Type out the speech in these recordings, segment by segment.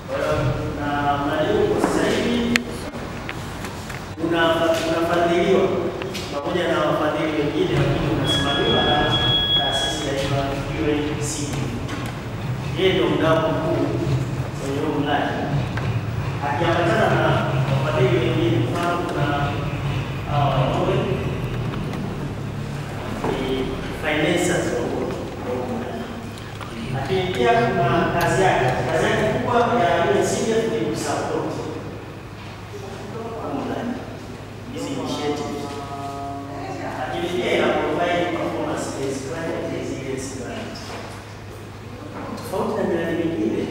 Na mradi huu kwa sasa hivi unafadhiliwa pamoja na wafadhili wengine, lakini unasimamiwa na taasisi ya UNCD. Yeye ndio mdau mkuu kwenye huu mradi, akiambatana na wafadhili wengine. Mfano kuna financiers wa huu mradi, lakini pia kuna kazi yake kubwa ya UNCD ni kusupport hizi initiatives, lakini pia ina provide performance based climate resilience grant. Tofauti na miradi mingine,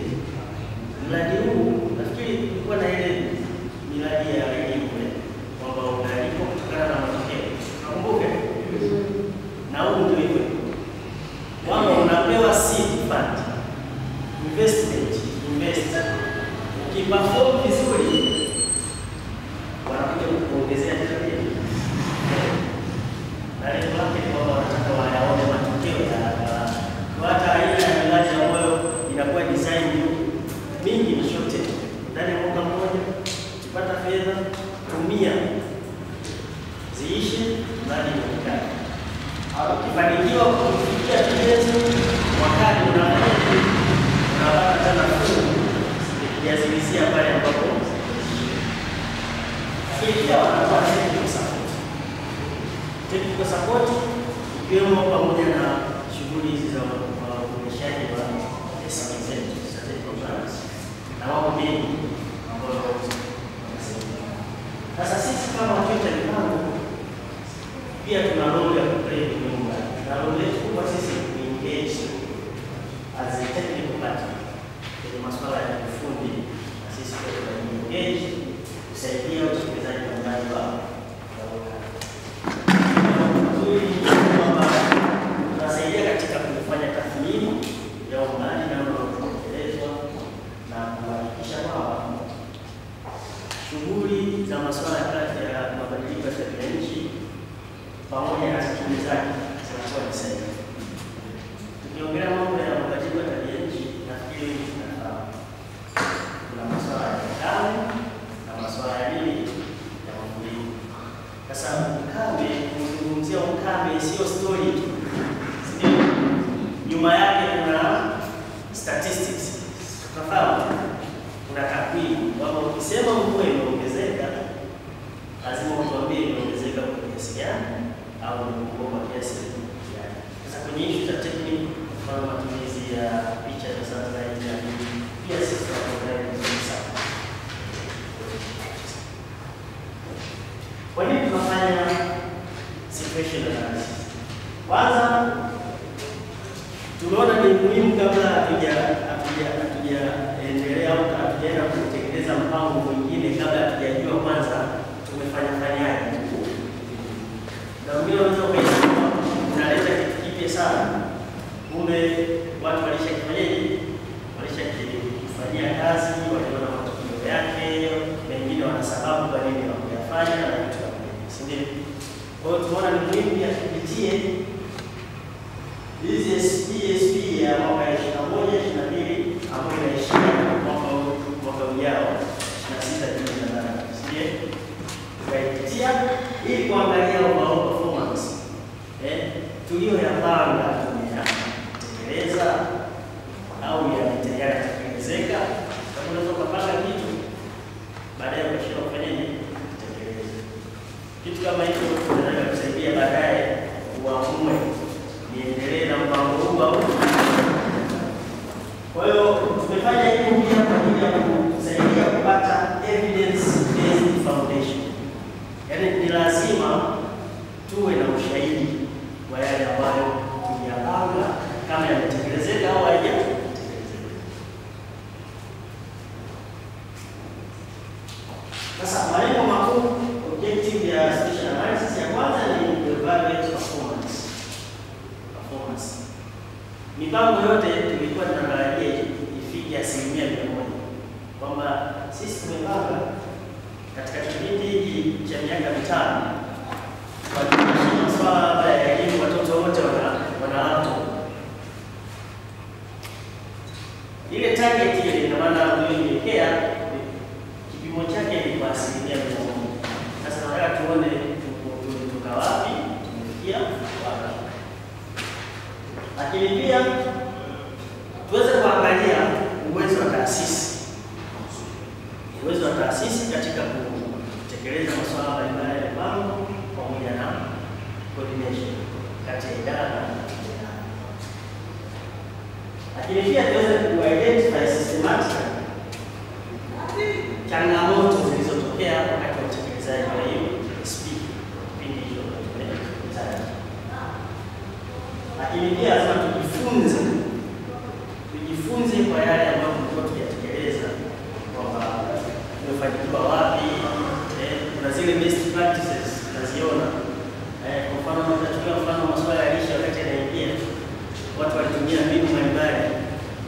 mradi huu nafikiri kulikuwa na ile miradi ya elimu kwamba unalipwa kutokana na matokeo. Nakumbuka na huu ndio hivyo, kwamba unapewa seed fund investment, ukiperform vizuri wanakuja kukuongezea tena. Na lengo lake ni kwamba wanataka wayaone matokeo ya hata aina ya miradi ambayo inakuwa design mingi ni short term. Ndani ya mwaka mmoja ukipata fedha, tumia ziishe, mradi unakaa. Ukifanikiwa kufikia kigezo, wakati unapata tena kiazilisia pale ambapo pia wanatoa technical support ikiwemo pamoja na shughuli hizi za uendeshaji wa SMZ strategic programs na mambo mengi ambayo wanasaidia. Sasa sisi kama Chuo cha Mipango pia tuna role ya kuplay kwenye mradi, na role yetu kubwa sisi ni engage as a technical partner kwenye masuala ya ufundi, na sisi kwa engage kusaidia utekelezaji wa mradi wao. Tunasaidia katika kufanya tathmini ya mradi na unaotekelezwa na kuhakikisha kwamba shughuli za masuala ya mabadiliko ya tabia nchi pamoja na shughuli zake zinakuwa ni sahihi. Tukiongelea mambo ya mabadiliko ya tabia nchi, nafikiri tunafahamu kuna masuala ya ukame na masuala ya nini ya mafuriko. Sasa ukame, kuzungumzia ukame sio story tu, nyuma yake kuna statistics. Tunafahamu kuna takwimu kwamba ukisema mvua imeongezeka, lazima utuambie imeongezeka kwa kiasi gani au imepungua kwa kiasi gani. Sasa kwenye issue za technique, mfano matumizi ya picha za satellite ya pia sisi tunapokea vizuri sana. Kwa nini tunafanya situation analysis? Kwanza tunaona ni muhimu kabla hatujaendelea au hatujaenda kutekeleza mpango mwingine, kabla hatujajua kwanza tumefanya fanyaje. Na mimi naweza kusema unaleta kitu kipya sana, kumbe watu walishakifanyia kazi, waliona matokeo yake, wengine wana sababu kwa nini hawajafanya na vitu kama hivyo, si ndio? Kwa hiyo tunaona ni muhimu pia tupitie hizi ESP ya mwaka 21, 22 ambayo inaishia mwaka ujao 26, 28, si ndio? Tukaipitia ili kuangalia overall performance tuliyoyapanga tumeyatekeleza au yanatekelezeka. Kama unaweza kupanga kitu baadaye ukashindwa kufanyaje kutekeleza kitu kama hicho, tunaweza kusaidia baadaye uamue niendelee na mpango huu au. Kwa hiyo tumefanya hiyo pia kwa ajili ya kusaidia kupata evidence based foundation. Yaani ni lazima tuwe na ushahidi wa yale ambayo tuliyapanga, kama yametekelezeka au hayajatekelezeka. Sasa malengo makuu, objective ya situation analysis ya kwanza ni evaluate performance. Mipango yote tulikuwa tunatarajia ifike 100%, kwamba sisi tumepanga katika kipindi hiki cha miaka 5 kwa masuala ya elimu, watoto wote wana laptop. Ile target ile ina maana tuliwekea taasisi katika kutekeleza masuala mbalimbali ya mipango pamoja na coordination kati ya idara na idara. Lakini pia tuweze ku-identify systematically changamoto zilizotokea wakati wa utekelezaji wa hiyo SP kipindi hicho tumeanza. Lakini pia lazima tujifunze kwa yale ambayo tulikuwa tukiyatekeleza, kwamba tumefanikiwa wapi, kuna zile best practices tunaziona. Kwa mfano tutachukua mfano masuala ya lishe. Wakati yanaingia, watu walitumia mbinu mbalimbali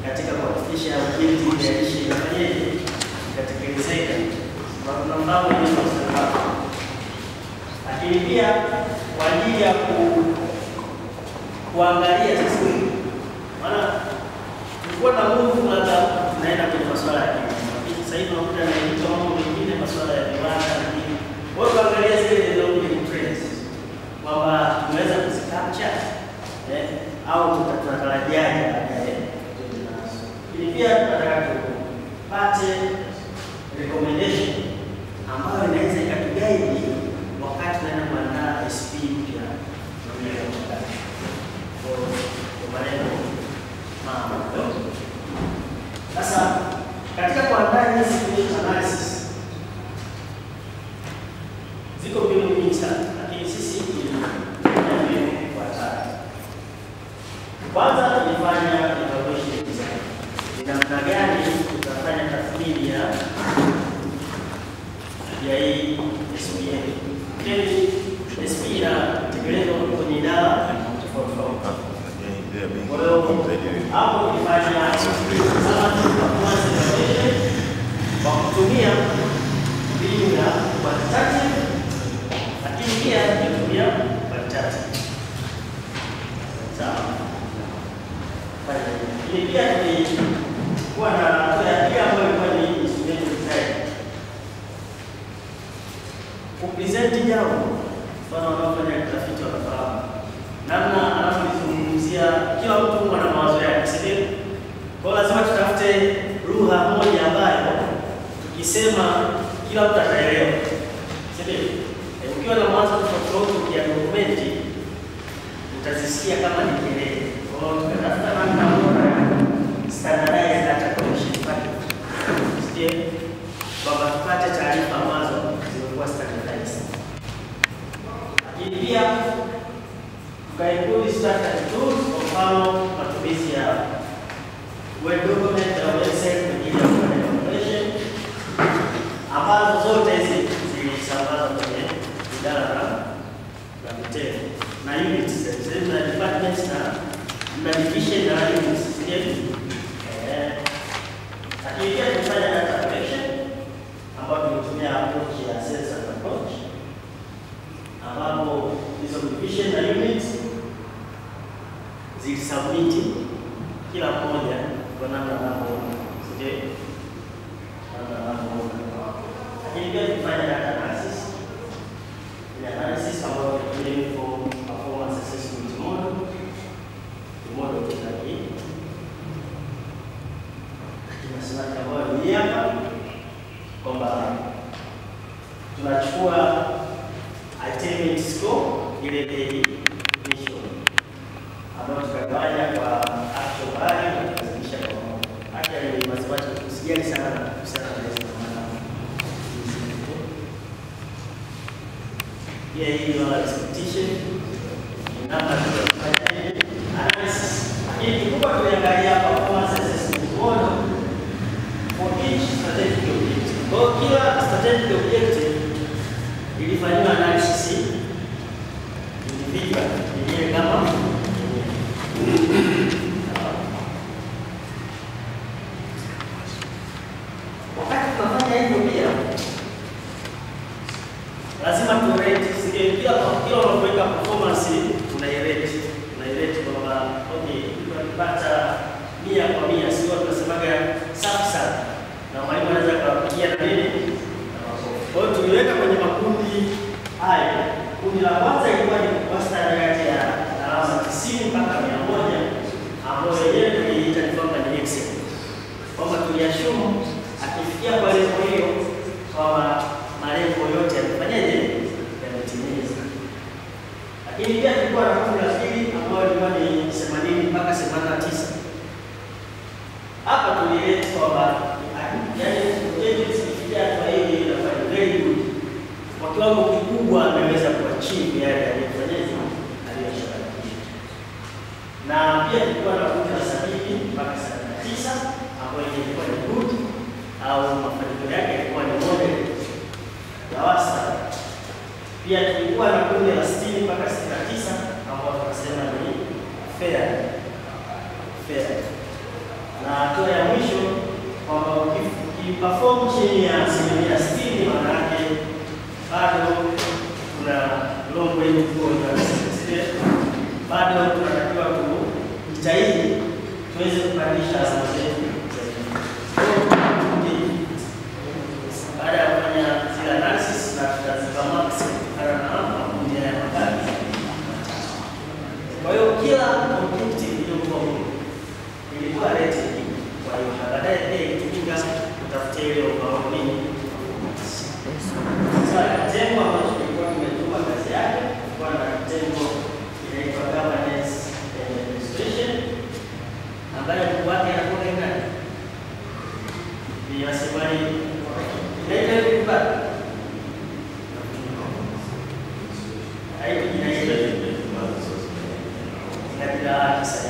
katika kuhakikisha ujenzi ya lishe inafanyaje ikatekelezeka. Kuna mpango wa usalama, lakini pia kwa ajili ya kuangalia sasa, maana tulikuwa na nguvu labda tunaenda kwenye masuala ya kilimo, lakini sasa hivi tunakuta na mambo mengine, masuala ya viwanda na nini. Kwa hiyo kuangalia zile development trends kwamba tunaweza kuzicapture au tunatarajiaje baadaye. Lakini pia tunataka tupate recommendation ambayo inaweza ikatuguide wakati tunaenda kuandaa SP mpya ya mchakato. Kwa maneno mambo. Sasa katika kuandaa hizi situation analysis ziko mbinu nyingi sana, lakini sisi kwanza tulifanya evaluation design. Ni namna gani tutafanya tathmini ya hii SPA. Ili SP inatekelezwa kwenye idara tofauti. Kwa hiyo hapo tulifanya kwa kutumia mbinu ya quantitative, lakini pia kutumia qualitative. Sawa. Ili pia tulikuwa na hatua ya pili ambayo ilikuwa ni instrumental design. Kupresent jambo, mfano wanaofanya utafiti wanafahamu namna anavyozungumzia, kila mtu ana mawazo yake, sivyo? Kwa lazima tutafute lugha moja ambayo tukisema kila mtu ataelewa, sivyo? Ukiwa na mawazo tofauti ya dokumenti utazisikia kama ni kelele. Kwa hiyo tukatafuta namna bora ya standardized data collection package, sivyo? Kwamba tupate taarifa ambazo zimekuwa standardized. Lakini pia tukaikuli structured tools, kwa mfano matumizi ya web document au Excel kwa ajili ya kufanya calculation, ambazo zote hizi zilisambazwa kwenye idara na vitengo na units na departments na division na units zetu. Lakini pia tunafanya data collection ambapo tunatumia approach ya census approach, ambapo hizo division na units zilisubmit kila mmoja kwa namna anavyoona, sio? Lakini pia tunafanya data analysis. Analysis ambayo ni for performance assessment model tunaki. Lakini maswali ambayo ni hapa kwamba tunachukua attainment score ile mission ambayo tutagawanya kwa actual value na kuzidisha kwa moja. Hata ile mathematics usijali sana kuhusiana na hizo maana. Hiyo expectation namna tunafanya analysis. Lakini kikubwa tuliangalia performance assessment model for each strategic objective. Kwa kila strategic objective ilifanywa analysis individual yenyewe kama wakati tunafanya hivyo pia lazima turate kila unapoweka performance unairate kwamba okay, tunapata 100%, sio tunasemaga safi sana na mwalimu anaweza kufikia na nini. Kwa hiyo tuliweka kwenye makundi haya. Kundi la kwanza ilikuwa ni wastani kati ya alama 90 mpaka 100, ambayo yenyewe tuliita ni kwamba ni excellent, kwamba tuliashumu akifikia kwa level hiyo kwamba malengo yote yamefanyaje, yametimizwa. Lakini pia tulikuwa na kundi la pili ambayo ilikuwa ni 80 mpaka 89. Hapa tulieleza kwamba yaani project ikifikia hatua hii inafanya very good. Kwa kiwango kikubwa ameweza kuachieve yale aliyofanyaje, aliyoshirikisha. Na pia tulikuwa na kundi la 70 mpaka 79 ambayo ilikuwa ni good au mafanikio yake yalikuwa ni model ya wastani. Pia tulikuwa na kundi la 60 mpaka 69 ambao tunasema ni fair. Na hatua ya mwisho kwamba ukiperform chini ya 60 maana yake bado kuna long way to go, bado tunatakiwa kujitahidi tuweze kupandisha alama zetu zaidi. Baada ya kufanya zile analysis na tutazipama kutokana na makundi ya magari. Kwa hiyo kila objective iliyokuwa ilikuwa rated. Kwa hiyo baadaye pia ilitumika kutafuta ile overall nini. Sasa kitengo ambacho kilikuwa kimetuma kazi yake kwa na kitengo inaitwa governance and administration, ambayo kwa wake anakuwa ni nani? Ni wasimamizi. Inaitwa kupata. Hayo inaitwa inabida sasa.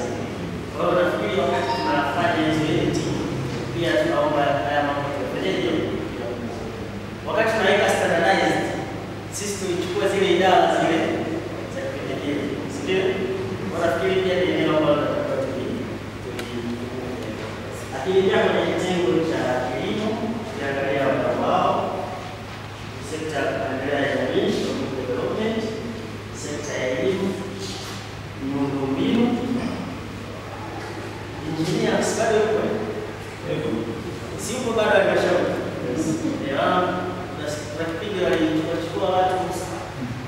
Kwa hiyo nafikiri wakati tunafanya hizo pia tunaomba haya mambo tufanyeje? Wakati tunaweka standardized, sisi tulichukua zile idara zile za kipekee. Sio? Nafikiri pia ni eneo ambalo tunataka lakini pia kwenye kitengo cha kilimo kiangalia wadau wao, sekta ya maendeleo ya jamii, development, sekta ya elimu, miundombinu, engineers bado yuko. Si yuko bado halmashauri. Na kipindi walichukua watu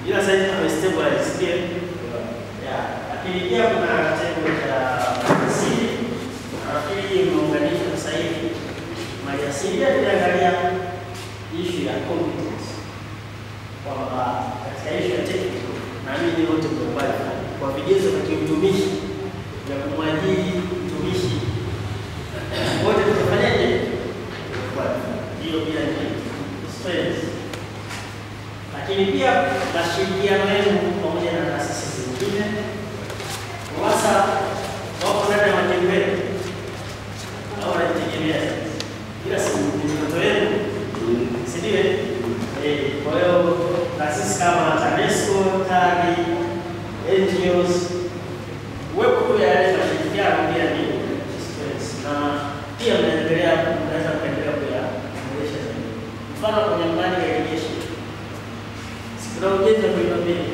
ila sasa hivi wamestabilize pia. Lakini pia kuna kitengo cha asili. Nafikiri imeunganishwa sasa hivi. Maliasili pia tunaangalia issue ya competence. Kwamba katika issue ya technical na mimi wote tunakubali kwa vigezo vya kiutumishi vya kumwajiri mtumishi wote tunafanyaje? Hiyo pia ni strength. Lakini pia mashirikiano yenu pamoja na taasisi zingine wasa wako ndani ya matembele au wanajitegemea kila siku ni mtoto wenu, si ndio? Kwa hiyo taasisi kama TANESCO, TARI, NGOs uwepo tu ya yale mashirikiano pia ni strength. Na pia mnaweza kuendelea kuyaboresha zaidi. Mfano kwenye mradi wa irrigation sikuna ujenzi wa miundombinu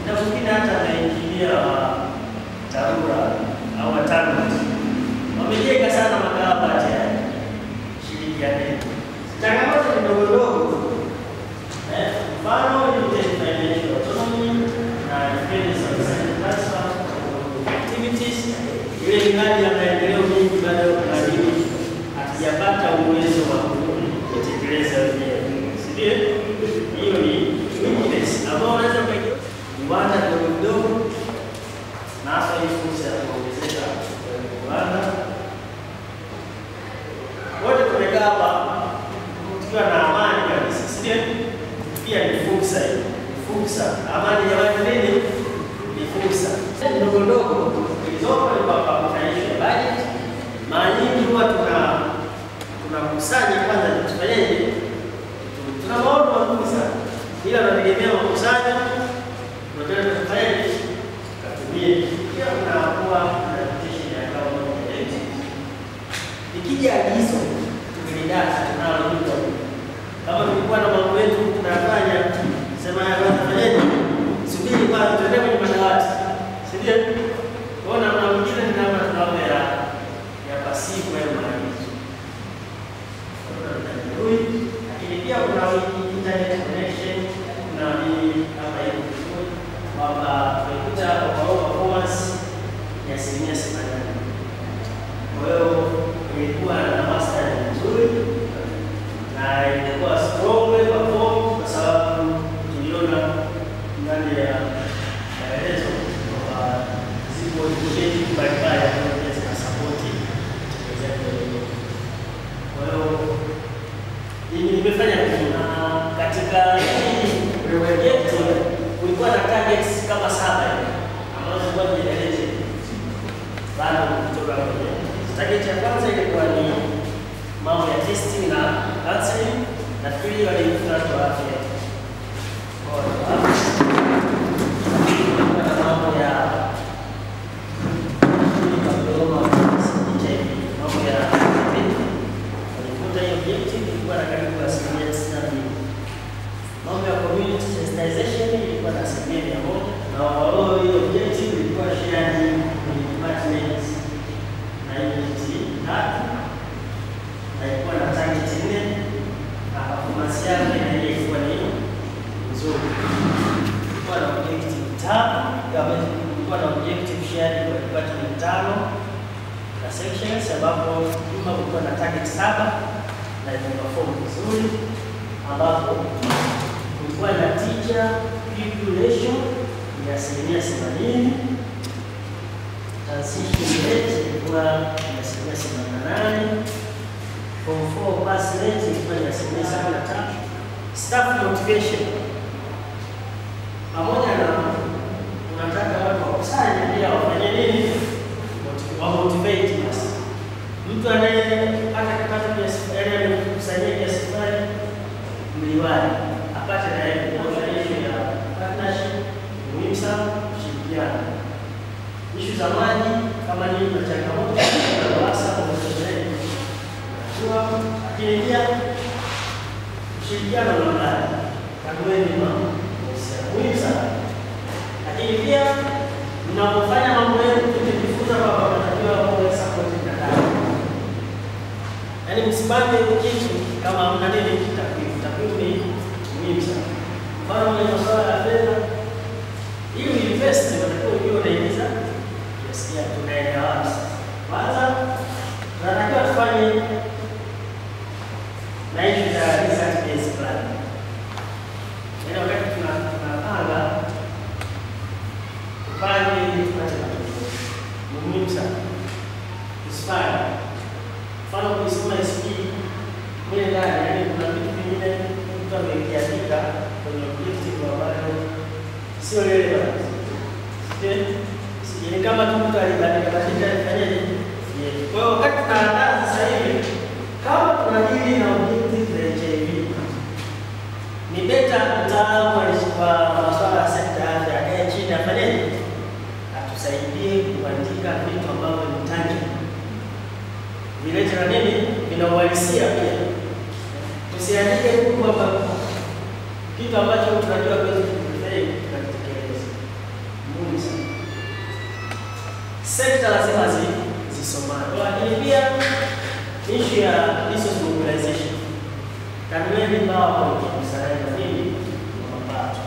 na mwingine hata anaingilia TARURA au TANROADS wamejenga sana makarabati ya shirikiano. Changamoto ni ndogo ndogo. Mfano ni financial autonomy na independence of transfer activities. Ile miradi ya maendeleo mengi bado karibu hatujapata uwezo wa kutekeleza wenyewe. Sio? Hiyo ni weakness ambao unaweza kujua viwanda vidogo na hasa hii fursa ya kuongezeka viwanda. Wote tumekaa hapa tukiwa na amani kabisa. Sio? Pia ni fursa hiyo. Fursa. Amani jamani nini? Ni fursa. Ndogo ndogo zilizopo ni kwa kutayarisha budget. Mara nyingi huwa tunakusanya kwanza tufanyeje? Tuna maono makubwa sana. Ila tunategemea makusanyo tunataka tufanyeje? Katumie. Pia tunakuwa na rotation ya kama moja. Ikija agizo tukilidata tunalo hilo. Kama tulikuwa na mambo yetu tunafanya sema ya tufanyeje? Subiri kwanza tuende kwenye madawati. Sio? Ona na mwingine ni kama tunaomba ya pasifu ya maagizo. Lakini pia kuna internet connection na nini kama hiyo. Kwamba tunakuta overall performance ya 80%. Kwa hiyo ilikuwa na master nzuri na ilikuwa strong nimefanya vizuri. Katika hii project kulikuwa na targets kama 7 ambazo zilikuwa zimeelezwa bado kutoka kwenye target ya kwanza ilikuwa ni mambo ya testing na counseling, na pili walifunza watu wa afya. Mambo ya mambo ya community sensitization ilikuwa na 100%, na overall hiyo objective ilikuwa shared kwenye departments na unit 3, na ilikuwa na target 4, na performance yake na ile ilikuwa ni nzuri. Ilikuwa na objective 5, ilikuwa na objective shared kwa department 5 na sections, ambapo nyuma kulikuwa na target 7 na imeperform vizuri, ambapo kulikuwa na teacher pupil ratio ya 80%, transition rate ilikuwa ya 88%, form 4 pass rate ilikuwa ya 73%, staff motivation pamoja na unataka watu wakusanye pia wafanye nini, wamotivate basi. Mtu anayepata kipato kiasi fulani kusanyia kiasi fulani mliwani apate na yeye kuonyesha ya partnership, muhimu sana kushirikiana. Issue za maji kama ni na changamoto za wasa kwa mashirika kwa lakini pia kushirikiana na ndani kabla ni mambo muhimu sana. Lakini pia mnapofanya mambo yenu tukijifunza baba tunatakiwa kuwa support na ndani. Yaani msibange kitu kama hamna nini takwimu. Takwimu ni muhimu sana. Mfano ni masuala ya fedha. Ili invest unatakiwa ujue unaingiza kiasi gani, tunaenda wapi. Kwanza tunatakiwa tufanye na issue za research based plan. Yaani wakati tunapanga tufanye ili tupate matokeo. Muhimu sana. Tusifanye mfano kusoma SP mwenye ndani, yaani kuna vitu vingine mtu amekiandika kwenye objective ambayo sio relevant. Yaani kama tu mtu alibadilika afanyaje? Kwa hiyo wakati tunaandaa sasa hivi kama tunadili na objective ya HIV, ni beta mtaalamu wa masuala ya sekta ya afya akae chini afanyaje? Atusaidie kuandika vitu ambavyo ni tangible. Vilete na nini? Vinauhalisia pia. Tusiandike tu kwamba kitu ambacho tunajua kweli tunakitekeleza. Muhimu sana. Sekta lazima zisomane. Lakini pia issue ya resource mobilization. Kanuni mbao kwa msaada nini? Mapato.